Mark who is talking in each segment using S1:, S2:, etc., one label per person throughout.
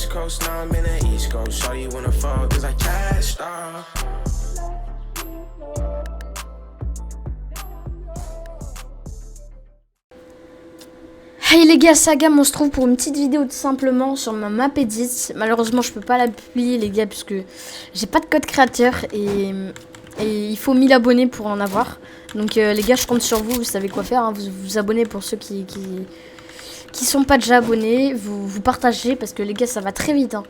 S1: West Coast, now I'm in the East Coast. Shawty wanna fall cause I cashed out.
S2: Hey les gars, Sagam, on se trouve pour une petite vidéo tout simplement sur ma map edit. Malheureusement je peux pas la publier les gars puisque j'ai pas de code créateur et il faut 1000 abonnés pour en avoir. Donc les gars, je compte sur vous, vous savez quoi faire, hein. Vous abonnez pour ceux qui sont pas déjà abonnés, vous partagez parce que les gars ça va très vite, hein.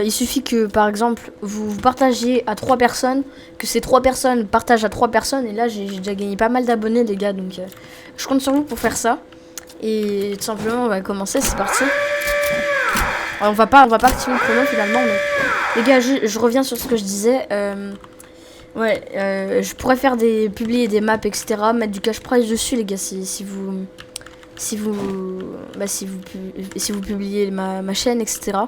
S2: Il suffit que par exemple vous partagez à 3 personnes, que ces 3 personnes partagent à 3 personnes et là j'ai déjà gagné pas mal d'abonnés les gars, donc je compte sur vous pour faire ça. Et tout simplement on va commencer, c'est parti. Alors, on va pas activer le chrono finalement, mais les gars je reviens sur ce que je disais. Je pourrais faire publier des maps etc, mettre du cash prize dessus les gars si vous publiez ma chaîne etc.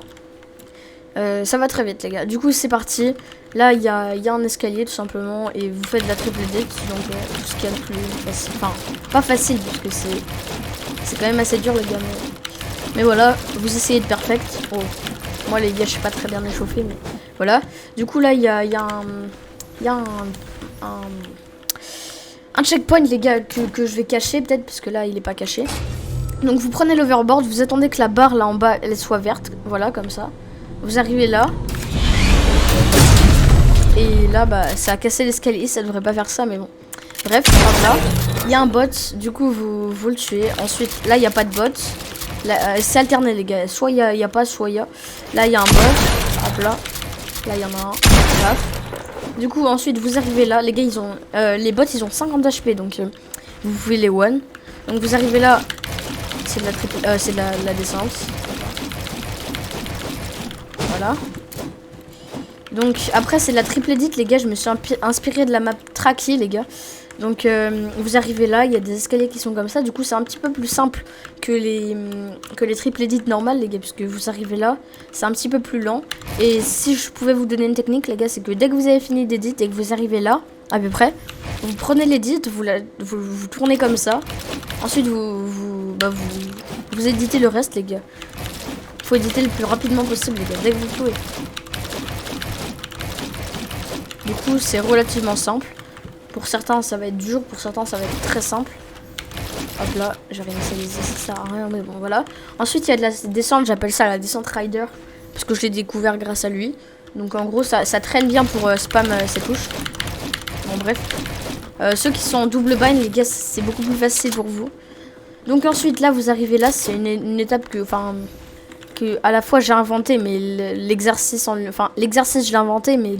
S2: Ça va très vite les gars. Du coup c'est parti. Là il y a un escalier tout simplement et vous faites de la triple edit, donc tout ce qu'il y a de plus facile, enfin pas facile parce que c'est quand même assez dur les gars, mais voilà, vous essayez de perfect. Oh, moi les gars je suis pas très bien échauffé, mais voilà. Du coup là il y a un checkpoint les gars que je vais cacher peut-être parce que là il est pas caché. Donc vous prenez l'overboard, vous attendez que la barre là en bas elle soit verte, voilà comme ça. Vous arrivez là. Et là bah ça a cassé l'escalier, ça devrait pas faire ça mais bon. Bref, là, il y a un bot, du coup vous le tuez. Ensuite, là il n'y a pas de bot. C'est alterné les gars, soit il y a pas, soit il y a. Là il y a un bot, hop là. Là il y en a un, hop. Du coup ensuite vous arrivez là, les gars ils ont les bots ils ont 50 HP donc vous pouvez les one. Donc vous arrivez là, c'est de la descente. Voilà. Donc après c'est de la triple edit les gars, je me suis inspiré de la map Tracky les gars. Donc vous arrivez là, il y a des escaliers qui sont comme ça, du coup c'est un petit peu plus simple que les triple edit normales les gars, puisque vous arrivez là, c'est un petit peu plus lent. Et si je pouvais vous donner une technique les gars, c'est que dès que vous avez fini d'edit et que vous arrivez là, à peu près, vous prenez l'edit, vous tournez comme ça, ensuite vous éditez le reste les gars. Faut éditer le plus rapidement possible les gars, dès que vous pouvez. Du coup c'est relativement simple. Pour certains ça va être dur, pour certains ça va être très simple. Hop là, j'ai réinitialisé, ça sert à rien mais bon voilà. Ensuite il y a de la descente, j'appelle ça la descente rider, parce que je l'ai découvert grâce à lui. Donc en gros ça traîne bien pour spam ses touches. Bon bref. Ceux qui sont en double bind les gars c'est beaucoup plus facile pour vous. Donc ensuite là vous arrivez là, c'est une étape que à la fois j'ai inventé mais l'exercice je l'ai inventé mais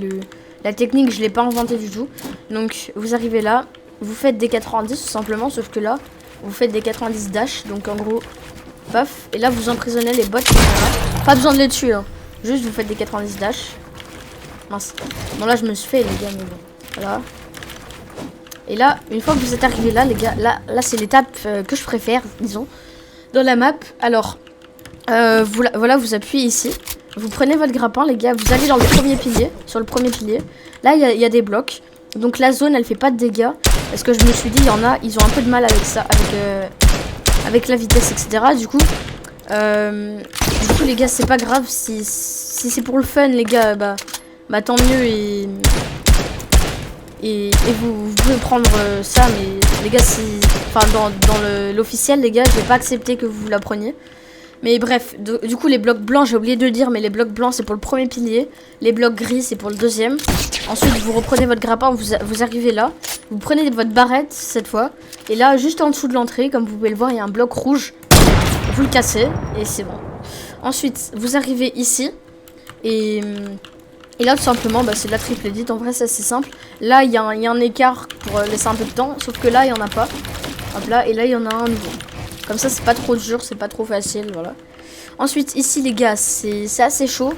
S2: la technique je l'ai pas inventée du tout. Donc vous arrivez là, vous faites des 90 tout simplement, sauf que là vous faites des 90 dash, donc en gros paf, et là vous emprisonnez les bots. Pas besoin de les tuer hein. Juste vous faites des 90 dash. Mince. Bon là je me suis fait les gars mais bon. Voilà. Et là une fois que vous êtes arrivé là les gars, là c'est l'étape que je préfère disons dans la map. Alors voilà, vous appuyez ici. Vous prenez votre grappin les gars, vous allez dans le premier pilier, sur le premier pilier. Là il y a des blocs. Donc la zone elle fait pas de dégâts. Parce que je me suis dit il y en a, ils ont un peu de mal avec ça, avec la vitesse etc. Du coup les gars c'est pas grave si c'est pour le fun les gars, bah tant mieux et vous pouvez prendre ça, mais les gars dans l'officiel les gars je vais pas accepter que vous la preniez. Mais bref, du coup les blocs blancs, j'ai oublié de le dire, mais les blocs blancs c'est pour le premier pilier, les blocs gris c'est pour le deuxième. Ensuite vous reprenez votre grappin, vous arrivez là, vous prenez votre barrette cette fois, et là juste en dessous de l'entrée, comme vous pouvez le voir, il y a un bloc rouge, vous le cassez, et c'est bon. Ensuite vous arrivez ici, et là tout simplement c'est de la triple edit, en vrai c'est assez simple. Là il y a un écart pour laisser un peu de temps, sauf que là il n'y en a pas. Hop là, et là il y en a un nouveau. Comme ça c'est pas trop dur, c'est pas trop facile, voilà. Ensuite ici les gars c'est assez chaud.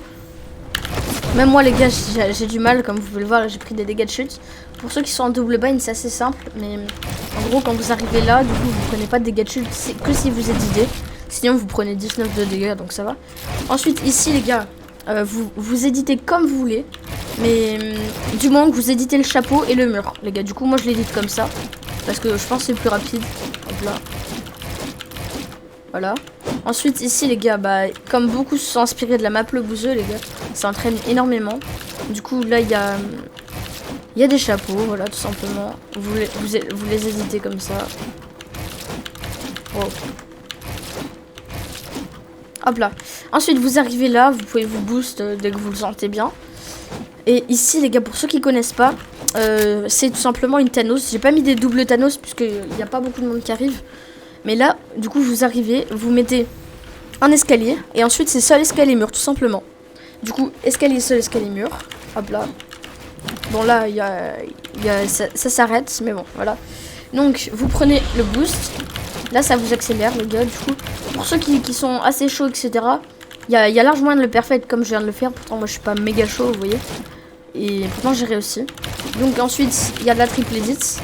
S2: Même moi les gars j'ai du mal, comme vous pouvez le voir, j'ai pris des dégâts de chute. Pour ceux qui sont en double bind c'est assez simple, mais en gros quand vous arrivez là, du coup vous prenez pas de dégâts de chute, c'est que si vous éditez. Sinon vous prenez 19 de dégâts, donc ça va. Ensuite ici les gars, vous éditez comme vous voulez, mais du moment que vous éditez le chapeau et le mur les gars. Du coup moi je l'édite comme ça, parce que je pense que c'est plus rapide. Hop là. Voilà. Ensuite, ici, les gars, bah, comme beaucoup se sont inspirés de la map Le Bouseux, les gars, ça entraîne énormément. Du coup, là, il y a des chapeaux, voilà, tout simplement. Vous les éditez comme ça. Oh. Hop là. Ensuite, vous arrivez là, vous pouvez vous boost dès que vous le sentez bien. Et ici, les gars, pour ceux qui connaissent pas, c'est tout simplement une Thanos. J'ai pas mis des doubles Thanos, puisqu'il n'y a pas beaucoup de monde qui arrive. Mais là, du coup, vous arrivez, vous mettez un escalier, et ensuite, c'est seul escalier-mur, tout simplement. Du coup, escalier, seul escalier-mur. Hop là. Bon, là, ça s'arrête, mais bon, voilà. Donc, vous prenez le boost. Là, ça vous accélère, les gars, du coup. Pour ceux qui sont assez chauds, etc., il y a large moyen de le perfect comme je viens de le faire. Pourtant, moi, je suis pas méga chaud, vous voyez. Et pourtant, j'ai réussi. Donc, ensuite, il y a de la triple edit.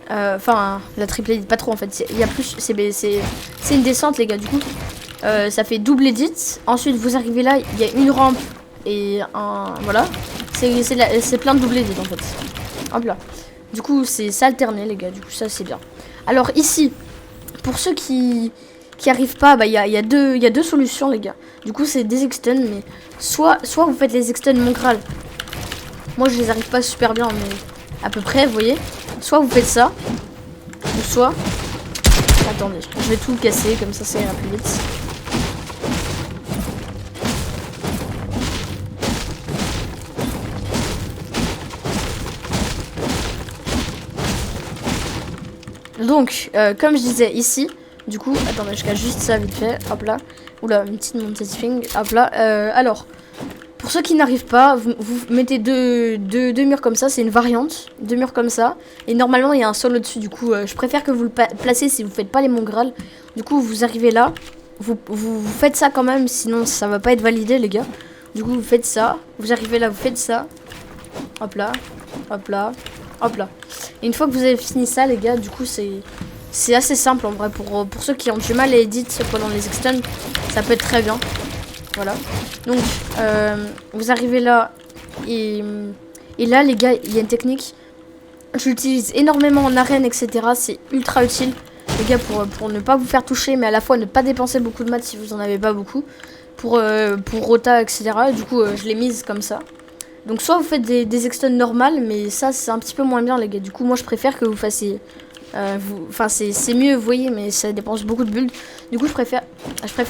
S2: Enfin, la triple edit, pas trop, en fait. Il y a plus... C'est une descente, les gars, du coup. Ça fait double edit. Ensuite, vous arrivez là, il y a une rampe et un... Voilà. C'est plein de double edit, en fait. Hop là. Du coup, c'est alterné, les gars. Du coup, ça, c'est bien. Alors, ici, pour ceux qui arrivent pas, bah, il y a deux solutions, les gars. Du coup, c'est des extends, mais soit vous faites les extends Montgraal. Moi, je les arrive pas super bien, mais à peu près, vous voyez. Soit vous faites ça, ou soit... Attendez, je vais tout casser, comme ça ira plus vite. Donc, comme je disais ici, du coup, attendez, je cache juste ça vite fait, hop là. Oula, une petite montée de swing, hop là. Alors, pour ceux qui n'arrivent pas, vous mettez deux murs comme ça, c'est une variante. 2 murs comme ça, et normalement il y a un sol au-dessus, du coup, je préfère que vous le placez si vous faites pas les Montgraal. Du coup, vous arrivez là, vous faites ça quand même, sinon ça va pas être validé, les gars. Du coup, vous faites ça, vous arrivez là, vous faites ça. Hop là, hop là, hop là. Et une fois que vous avez fini ça, les gars, du coup, c'est assez simple en vrai. Pour ceux qui ont du mal à edit pendant les extends, ça peut être très bien. Voilà. Donc, vous arrivez là. Et là, les gars, il y a une technique. Je l'utilise énormément en arène, etc. C'est ultra utile, les gars, pour ne pas vous faire toucher, mais à la fois ne pas dépenser beaucoup de maths si vous en avez pas beaucoup. Pour rota, etc. Du coup, je l'ai mise comme ça. Donc soit vous faites des extends normales, mais ça c'est un petit peu moins bien, les gars. Du coup, moi je préfère que vous fassiez... Enfin c'est mieux, vous voyez, mais ça dépense beaucoup de bulles. Du coup, je préfère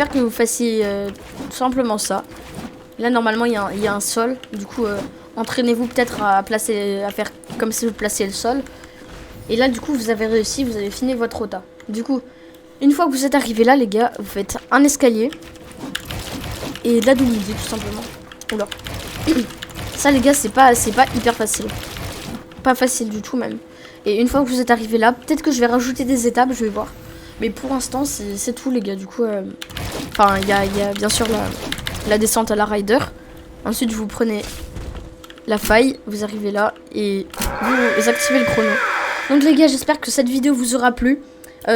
S2: que vous fassiez tout simplement ça. Là, normalement, il y a un sol. Du coup, entraînez-vous peut-être à faire comme si vous placiez le sol. Et là, du coup, vous avez réussi, vous avez fini votre rota. Du coup, une fois que vous êtes arrivé là, les gars, vous faites un escalier. Et de la double idée, tout simplement. Oula. Ça, les gars, c'est pas hyper facile. Pas facile du tout, même. Et une fois que vous êtes arrivé là, peut-être que je vais rajouter des étapes, je vais voir. Mais pour l'instant, c'est tout, les gars. Du coup, enfin, il y a bien sûr la descente à la rider. Ensuite, vous prenez la faille, vous arrivez là et vous activez le chrono. Donc, les gars, j'espère que cette vidéo vous aura plu.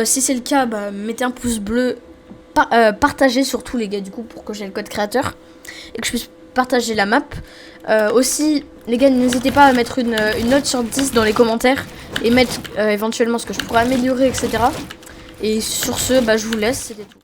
S2: Si c'est le cas, bah, mettez un pouce bleu. Partagez surtout, les gars, du coup, pour que j'ai le code créateur et que je puisse partager la map. Aussi, les gars, n'hésitez pas à mettre une note sur 10 dans les commentaires et mettre éventuellement ce que je pourrais améliorer, etc. Et sur ce, bah, je vous laisse, c'était tout.